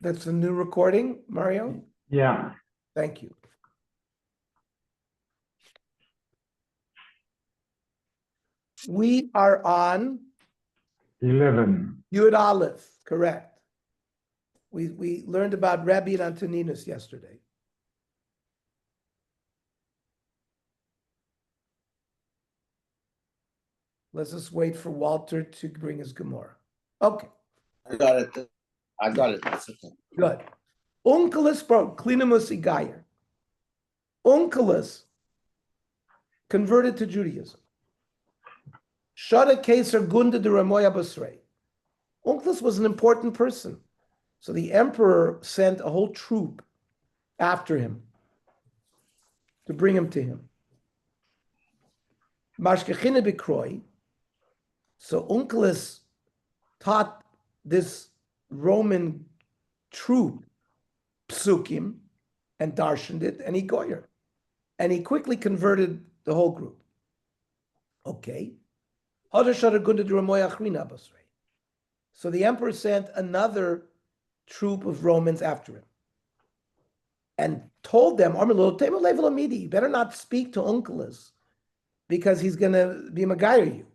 That's a new recording, Mario? Yeah. Thank you. We are on 11. Yud Aleph, correct. We learned about Rabbi and Antoninus yesterday. Let's just wait for Walter to bring his Gemara. Okay. I got it. I got it. That's okay. Good. Unkelus bro, Klinimus Igayer. Unkelus converted to Judaism. Shada Keser Gunda de Ramoya Basrei. Unkelus was an important person. So the emperor sent a whole troop after him to bring him to him. Mashkechine Bikroi. So Unkelus taught this Roman troop psukim and darshaned it, and he goyer. And he quickly converted the whole group. Okay. So the emperor sent another troop of Romans after him and told them, you better not speak to Unkelus because he's going to be Magayer you.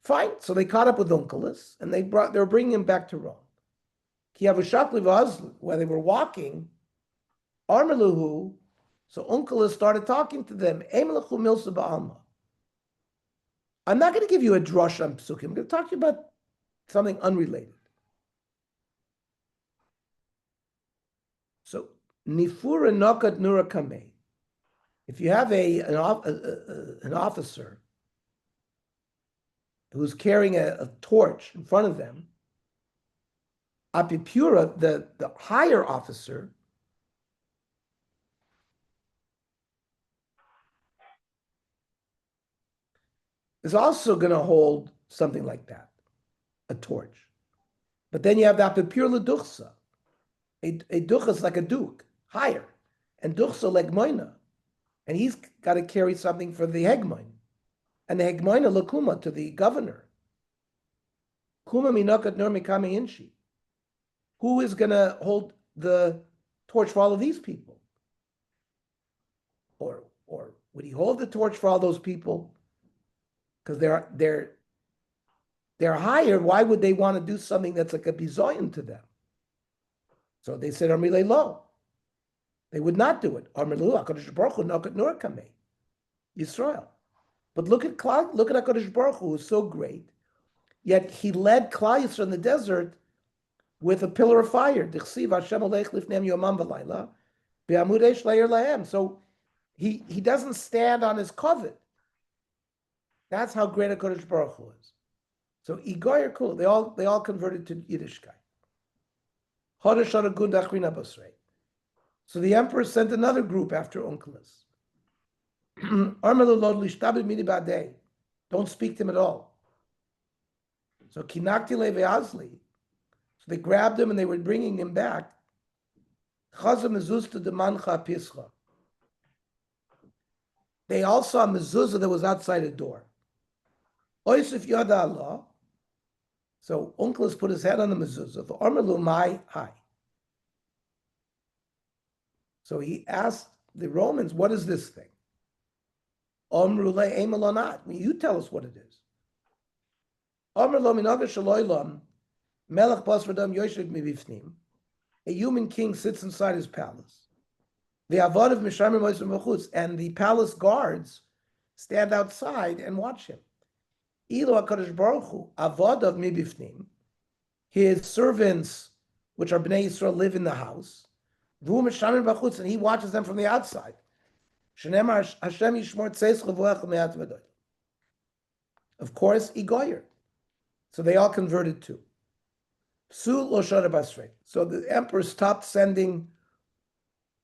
Fine. So they caught up with Unkelus and they were bringing him back to Rome. Where they were walking, Armeluhu, so Unkelus started talking to them. I'm not going to give you a drush on psukim. I'm going to talk to you about something unrelated. So nifura nokat nura kameh. If you have an officer who's carrying a torch in front of them, Apipura, the higher officer, is also going to hold something like that, a torch. But then you have the Apipura Duchsa. A ducha is like a duke, higher, and duchsa like moina, and he's got to carry something for the hegmoin, and the hegmoina lakuma to the governor. Kuma minakat nor mikame inshi. Who is going to hold the torch for all of these people? Or would he hold the torch for all those people? Because they're higher. Why would they want to do something that's like a bizoyan to them? So they said, Armile lo. They would not do it. Armilu, HaKadosh Baruch Hu, Nokat Nur Kamei. Yisrael. But look at HaKadosh Baruch Hu, who is so great. Yet he led Klal Yisrael in the desert with a pillar of fire. So he doesn't stand on his covet. That's how great HaKadosh Baruch Hu is. So Igoyer Kul, they all converted to Yiddishkeit. So the emperor sent another group after Unkelus. Don't speak to him at all. So Kinaktile ve'azli. So they grabbed him and they were bringing him back. They all saw a mezuzah that was outside a door. So Unkelus put his head on the mezuzah. The Armelu mai hai. So he asked the Romans, "What is this thing?" Omrule emelonat. You tell us what it is. A human king sits inside his palace. And the palace guards stand outside and watch him. His servants, which are Bnei Yisrael, live in the house. And he watches them from the outside. Of course, Igoyer. So they all converted too. So the emperor stopped sending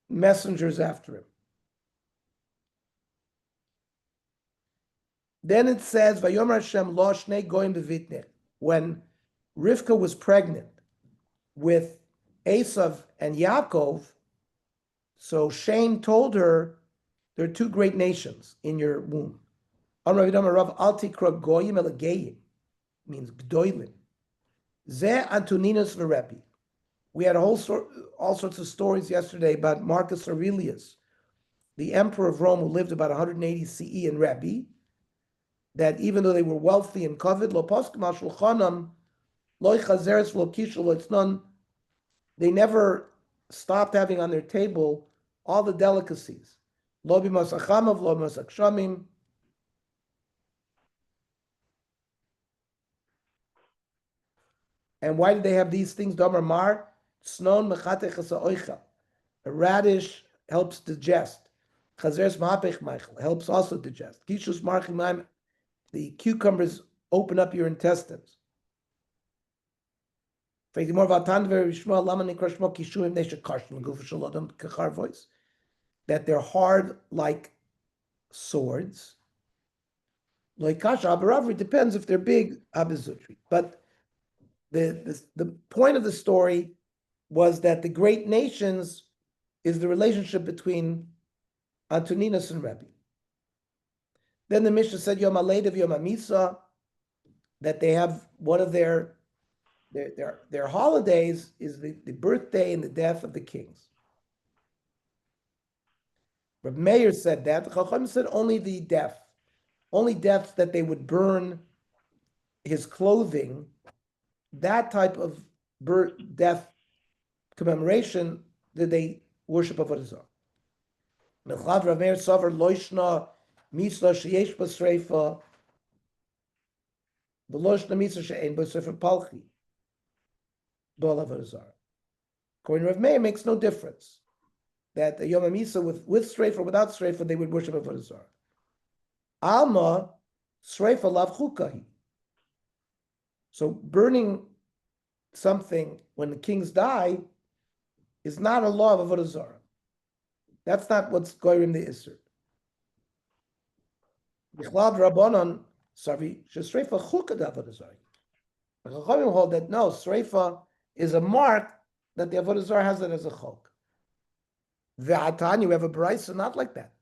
messengers after him. Then it says, Vayomer Hashem lo shnei goyim bevitneh. When Rivka was pregnant with Esav and Yaakov, so Shem told her, there are two great nations in your womb. Rav al tikra goyim el geim, means gdoilim. Ze Antoninus Verepi. We had all sorts of stories yesterday about Marcus Aurelius, the emperor of Rome who lived about 180 CE in Rebbe, that even though they were wealthy and coveted, they never stopped having on their table all the delicacies. And why did they have these things? A radish helps digest. Helps also digest. The cucumbers open up your intestines. That they're hard like swords. It depends if they're big, but the point of the story was that the great nations is the relationship between Antoninus and Rebbe. Then the Mishnah said Yom HaLedav, Yom HaMisa, that they have one of their holidays is the birthday and the death of the kings. Reb Meir said that. The Chacham said only death that they would burn his clothing, that type of death commemoration that they worship Avodah Zara. Mechlad Reb Meir Savar Loishna Misla Sheyesh Basreifa V'Loishna Misla She'ein Basreifa Palchi B'Ol Avodah Zara. According to Reb Meir, it makes no difference that the Yom HaMisa with Sreifa or without Sreifa, they would worship Avodah Zara. Alma Sreifa Lav Chukahi. So burning something when the kings die is not a law of Avodah Zara. That's not what's going in the Isser. Bichlad Rabbanon Sarvi Shesreifa Chukad Avodah Zara. The Chachamim hold that no, Sreifa is a mark that the Avodah Zara has it as a chok. Ve'atan, you have a brayso not like that.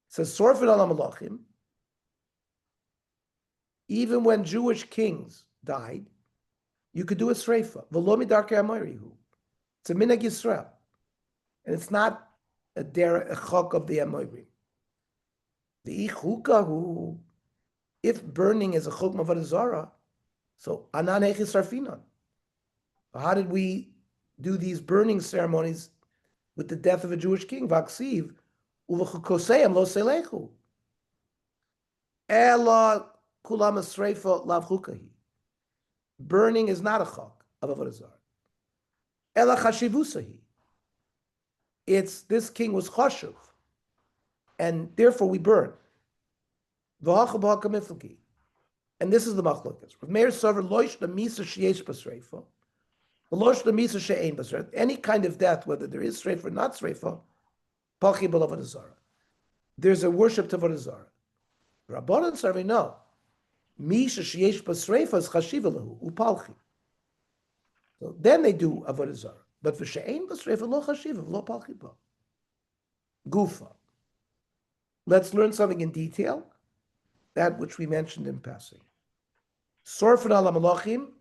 It says Sorfin Al Malachim. Even when Jewish kings died, you could do a Sreifa. V'lo midarkei Amorihu. It's a minhag Yisrael, and it's not a chok of the Amorim. The ichukahu, if burning is a chok of Avodah Zara, so anan hechis sarfinon. How did we do these burning ceremonies with the death of a Jewish king? Vaksiv uvachukoseim lo selechu. Ela kulam esreifa lav chukahi. Burning is not a chok of Avodah Zara. Ela chashivusahi. It's this king was chashuv, and therefore we burn. V'hacha b'haka miflagi. And this is the machlokas. Rav Meir Sover loish the misa sheyesh basreifa, loish the misa she'ein basreifa. Any kind of death, whether there is sreifa or not sreifa, palchi b'lo Avodah Zara. There's a worship to Avodah Zara. Rabbanan Sarvi no. Misha sheyesh basreifa is chashiva lahu upalchi. So then they do Avodah Zara. But for she'ein basreifa lo chashiva lo palchi ba. Gufa. Let's learn something in detail. That which we mentioned in passing. Sorfin ala malachim,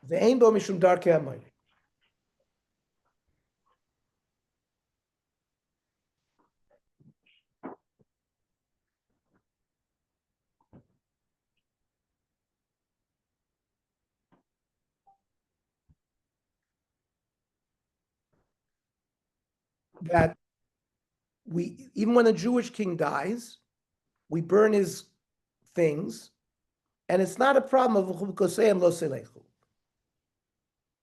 ve'ein bo mishum darkei hamayim. That even when a Jewish king dies, we burn his things, and it's not a problem of chukoseim lo selechu.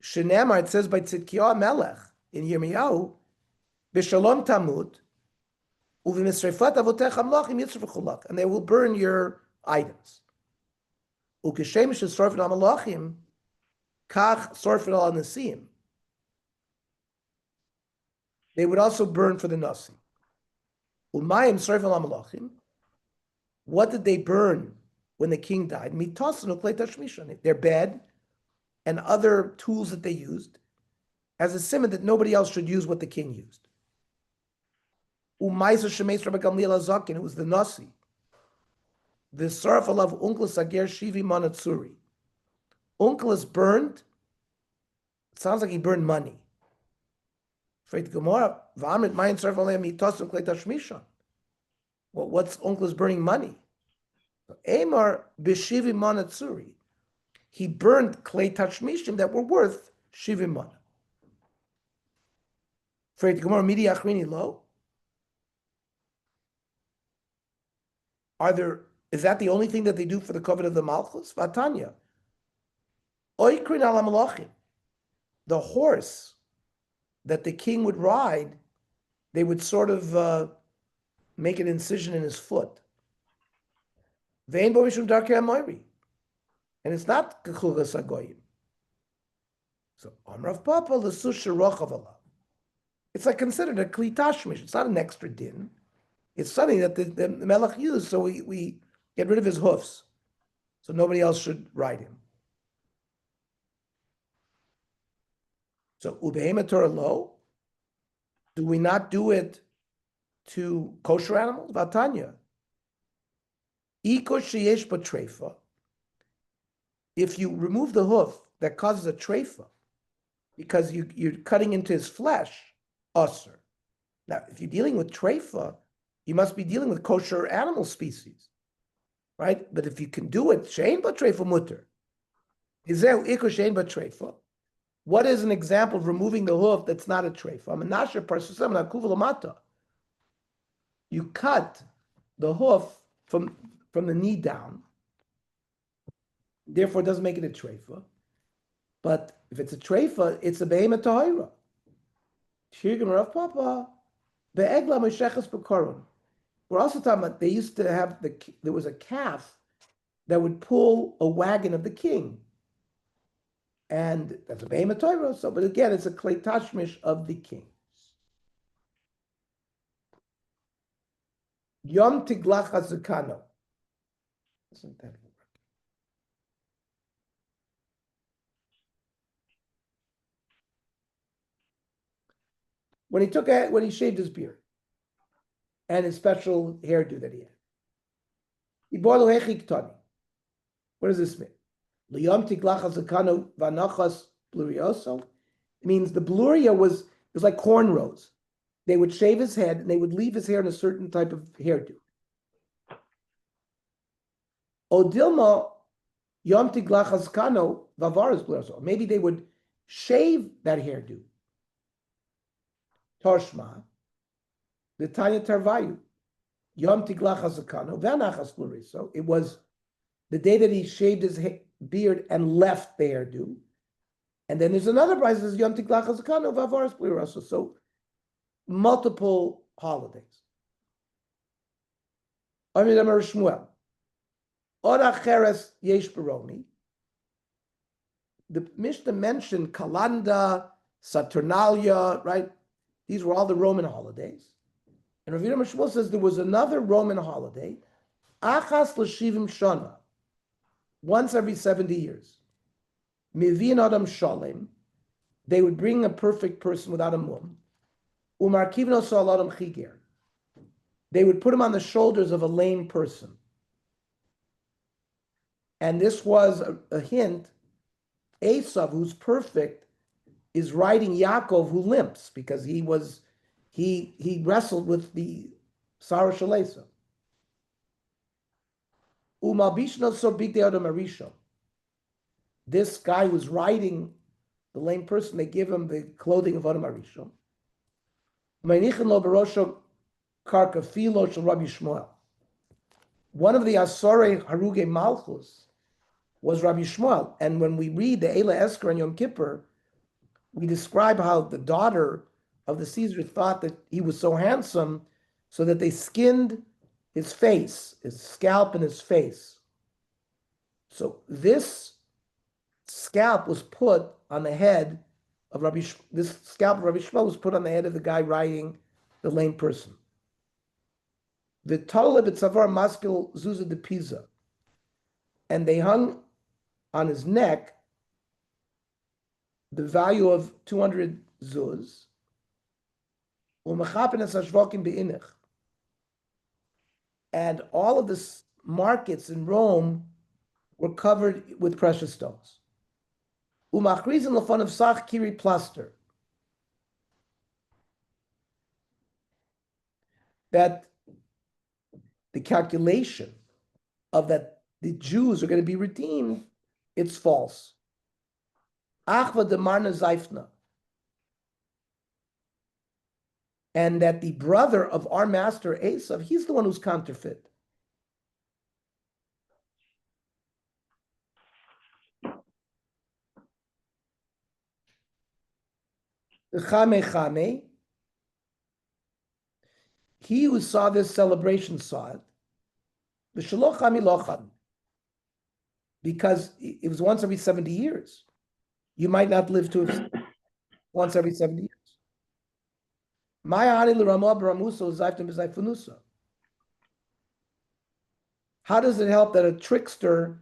Shenemar, it says by Tzidkiyahu Melech in Yirmiyahu, b'shalom tamut, u'v'misreifat avotecha malachim yitzrafulach, and they will burn your items. U'k'shem shesorfen al malachim, kach sorfen al nasim. They would also burn for the nasi. U'mayim sorfen al malachim. What did they burn when the king died? Their bed and other tools that they used as a simon that nobody else should use what the king used. It was the nasi. The sarf alav unkla sager shivi manatsuri. Uncle is burned. It sounds like he burned money. Freit Gemara, v'amrit mayin tzarf alei mitosim klei tashmisha. Well, what's uncle is burning money? Amar b'shivim mana tzuri. He burned klei tashmishim that were worth shivim mana. Freit Gemara, midi achrini lo. Is that the only thing that they do for the covenant of the Malchus? Vatanya. Oikrin ala malachim. The horse that the king would ride, they would sort of make an incision in his foot. Vein bo mishum darkei hamoiri. And it's not kechugas hagoyim. So, Amrav Papa, l'sush sherochav alav. It's like considered a kli tashmish. It's not an extra din. It's something that the Melech used, so we get rid of his hoofs. So nobody else should ride him. So, Ubehema Torah lo, do we not do it to kosher animals? Vatanya. Iko sheyesh b'treifa. If you remove the hoof that causes a treifa, because you're cutting into his flesh, usher. Now, if you're dealing with treifa, you must be dealing with kosher animal species, right? But if you can do it, shein b'treifa mutter. Izeu iko shein b'treifa. What is an example of removing the hoof that's not a treifa? Menashe parsusam nakuv lamata. You cut the hoof from the knee down. Therefore, it doesn't make it a treifa. But if it's a treifa, it's a behemoth tahira. Shirgim Rav Papa, be'egla mesheches b'koron. We're also talking about they used to have there was a calf that would pull a wagon of the king. And that's a behemoth tahira. So, but again, it's a klei tashmish of the king. Yom tiglach hazakano. Isn't that work? When he shaved his beard and his special hairdo that he had. What does this mean? Liyom tiglach hazakano vanachas blurioso. It means the bluria was like cornrows. They would shave his head and they would leave his hair in a certain type of hairdo. Odilma yom tiglach hazakano vavaras blurioso. Maybe they would shave that hairdo. Toshma, the Tanya Tarvayu, Yom Tiglach Hazakano, Vanachas Bluriso. It was the day that he shaved his beard and left the hairdo. And then there's another price that says Yom Tiglach Hazakano, Vavaras Bluriso. So multiple holidays. Amid Amar Shmuel. Ora Cheres Yesh Baromi. The Mishnah mentioned Kalanda, Saturnalia, right? These were all the Roman holidays. And Rav Yirmiyah Shmuel says there was another Roman holiday, Achas l'shivim shana, once every 70 years. Mivin adam shalem, they would bring a perfect person without a mum. Umarkivno sal adam chiger, they would put him on the shoulders of a lame person. And this was a hint, Esav, who's perfect, is riding Yaakov, who limps because he wrestled with the Sarah Shalesa. Umabishno so big de Adam Arisha. This guy was riding the lame person. They give him the clothing of Adam Arisha. Meinichin lo barosho karka filo shel Rabbi Shmuel. One of the Asorei Haruge Malchus was Rabbi Shmuel, and when we read the Eila Esker and Yom Kippur, we describe how the daughter of the Caesar thought that he was so handsome, so that they skinned his face, his scalp and his face. So this scalp was put on the head of this scalp of Rabbi Shmuel was put on the head of the guy riding the lame person. The Talib Tzavar Maskil Zuzah de Pisa. And they hung on his neck the value of 200 zuz, and all of the markets in Rome were covered with precious stones. Umachrizin lefon of sach kiri plaster. That the calculation of that the Jews are going to be redeemed, it's false. Achva de marna zaifna. And that the brother of our master Esav, he's the one who's counterfeit. Chame chame. He who saw this celebration saw it. V'shelo chami lochan. Because it was once every 70 years. You might not live to it once every 70 years. How does it help that a trickster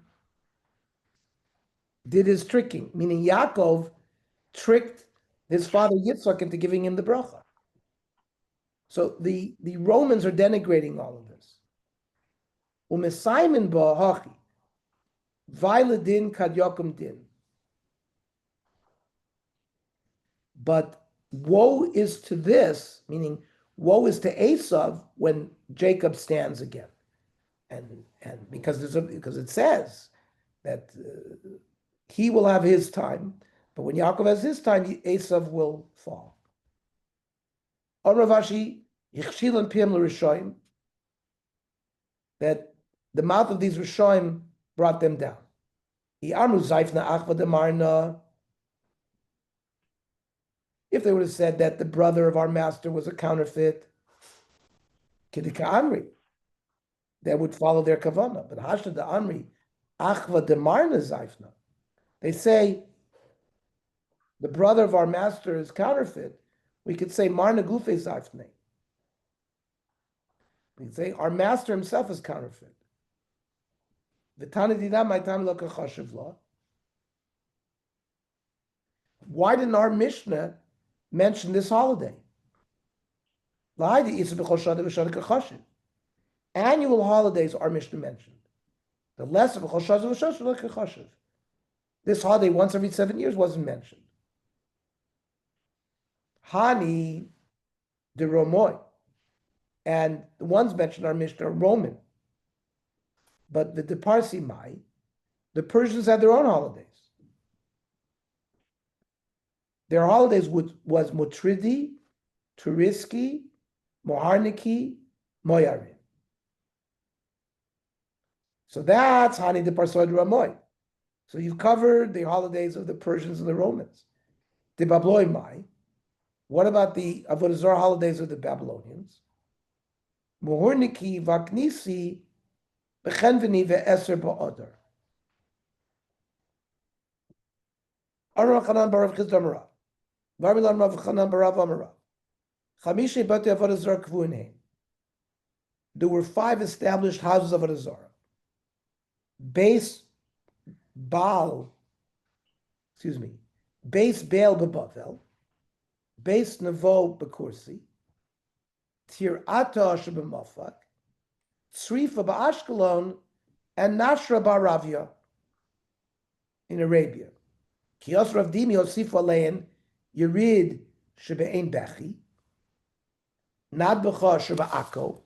did his tricking? Meaning Yaakov tricked his father Yitzchak into giving him the bracha. So the Romans are denigrating all of this. Umesaimin ba'achi, vayla din kad yokum din. But woe is to this, meaning woe is to Esav when Jacob stands again, and because it says that he will have his time, but when Yaakov has his time, Esav will fall. On Ravashi, Yichshilan Pim l'Rishoim, that the mouth of these Rishoim brought them down. I'armu Zaifna Achva Demarna. If they would have said that the brother of our master was a counterfeit, Kidika Amri, that would follow their kavana. But Hashda de Amri, Achva de Marna Zaifna. They say the brother of our master is counterfeit. We could say Marna Gufe Zaifne. We could say our master himself is counterfeit. Why didn't our Mishnah mention this holiday? Annual holidays are Mishnah mentioned. The less of this holiday once every 7 years wasn't mentioned. Hani de Romoy, and the ones mentioned are Mishnah are Roman. But the Parsi Mai, the Persians had their own holidays. Their holidays was Mutridi, Turiski, Moharniki, Moyarim. So that's Hani de Parsoid Ramoy. So you've covered the holidays of the Persians and the Romans. The Babloi Mai. What about the Avodah Zara holidays of the Babylonians? Muhurniki Vaknisi Bechenveni Ve'eser Ba'odar. Aram Chanan Barav Chizdamara. Varmilan Rav Chanan Barav Amara. Chamishe Bate Avodah Zara Kvuinheim. There were 5 established houses of Avodah Zara. Base Baal Bebavel, Base Nevo Bekursi, Tirata Shebemafak, Tzrifa Ba'ashkelon, and Nashra Ba'Ravia in Arabia. Kios Rav Dimi Osif Alein, Yerid Shebe'ein Bechi, Nadbecha Sheba'ako,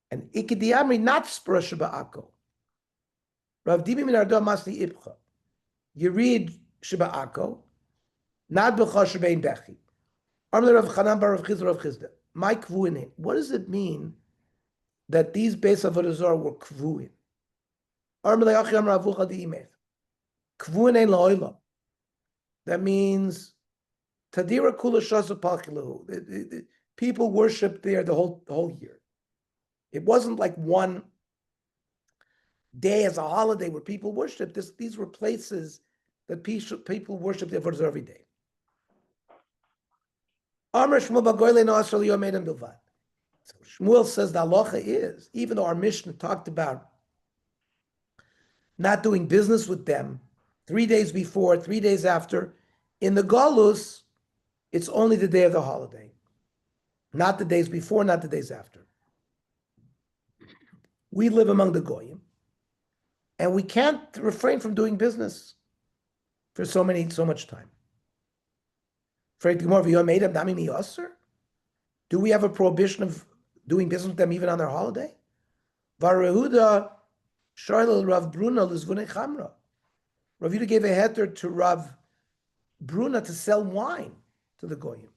and Ikediamri Natspra Sheba'ako. Rav Dimi min Ardo Masni Ibcha, Yerid Sheba'ako, Nadbecha Shebe'ein Bechi. Amle Rav Chanan Bar Rav Chizda Rav Chizda. My kvuin. What does it mean that these Beis Avodah Zara were kvuin? Amle Achim Ravucha Diimeth. Kvuin ein la'olam. That means Tadira Kula Shasu Palkilahu. People worshipped there the whole year. It wasn't like one day as a holiday where people worshipped. These were places that people worshipped there for every day. Amr Shmuel Bagoyle no Asr Yomedim Bilvad. So Shmuel says the halacha is, even though our Mishnah talked about not doing business with them 3 days before, 3 days after, in the Galus, it's only the day of the holiday. Not the days before, not the days after. We live among the Goyim, and we can't refrain from doing business. for so much time. Do we have a prohibition of doing business with them even on their holiday? Rav Yehuda gave a heter to Rav Bruna to sell wine to the Goyim.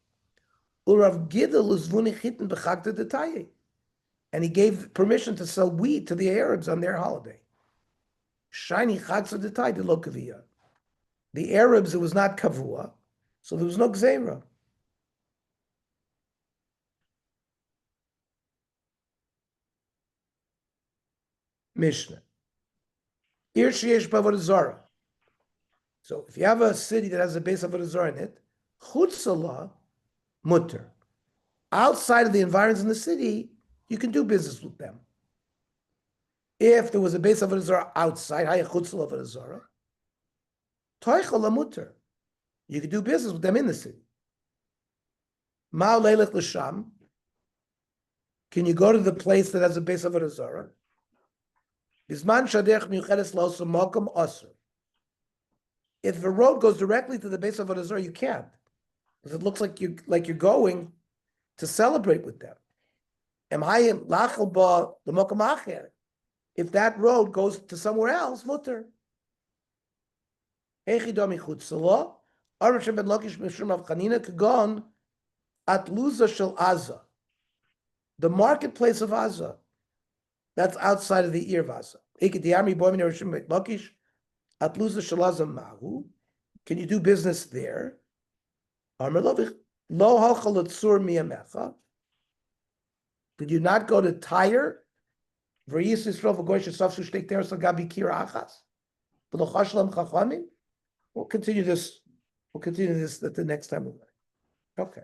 And he gave permission to sell wheat to the Arabs on their holiday. The Arabs, it was not kavua, so there was no gzeira. Mishnah. Ir sheyesh b'avodah zara. So if you have a city that has a base of avodah zara in it, chutzala mutter. Outside of the environs in the city, you can do business with them. If there was a base of avodah zara outside, haya chutzala avodah zara, toichala mutter. You could do business with them in the city. Ma leilech l'sham. Can you go to the place that has a base of avodah zara? Bisman shadech miuchedes la'osu makom asur. If the road goes directly to the base of avodah zara, you can't, because it looks like you're going to celebrate with them. If that road goes to somewhere else, mutter. The marketplace of Aza, that's outside of the ear of Aza. Can you do business there? Did you not go to Tyre? We'll continue this. We'll continue this at the next time. Okay.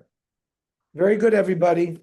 Very good, everybody.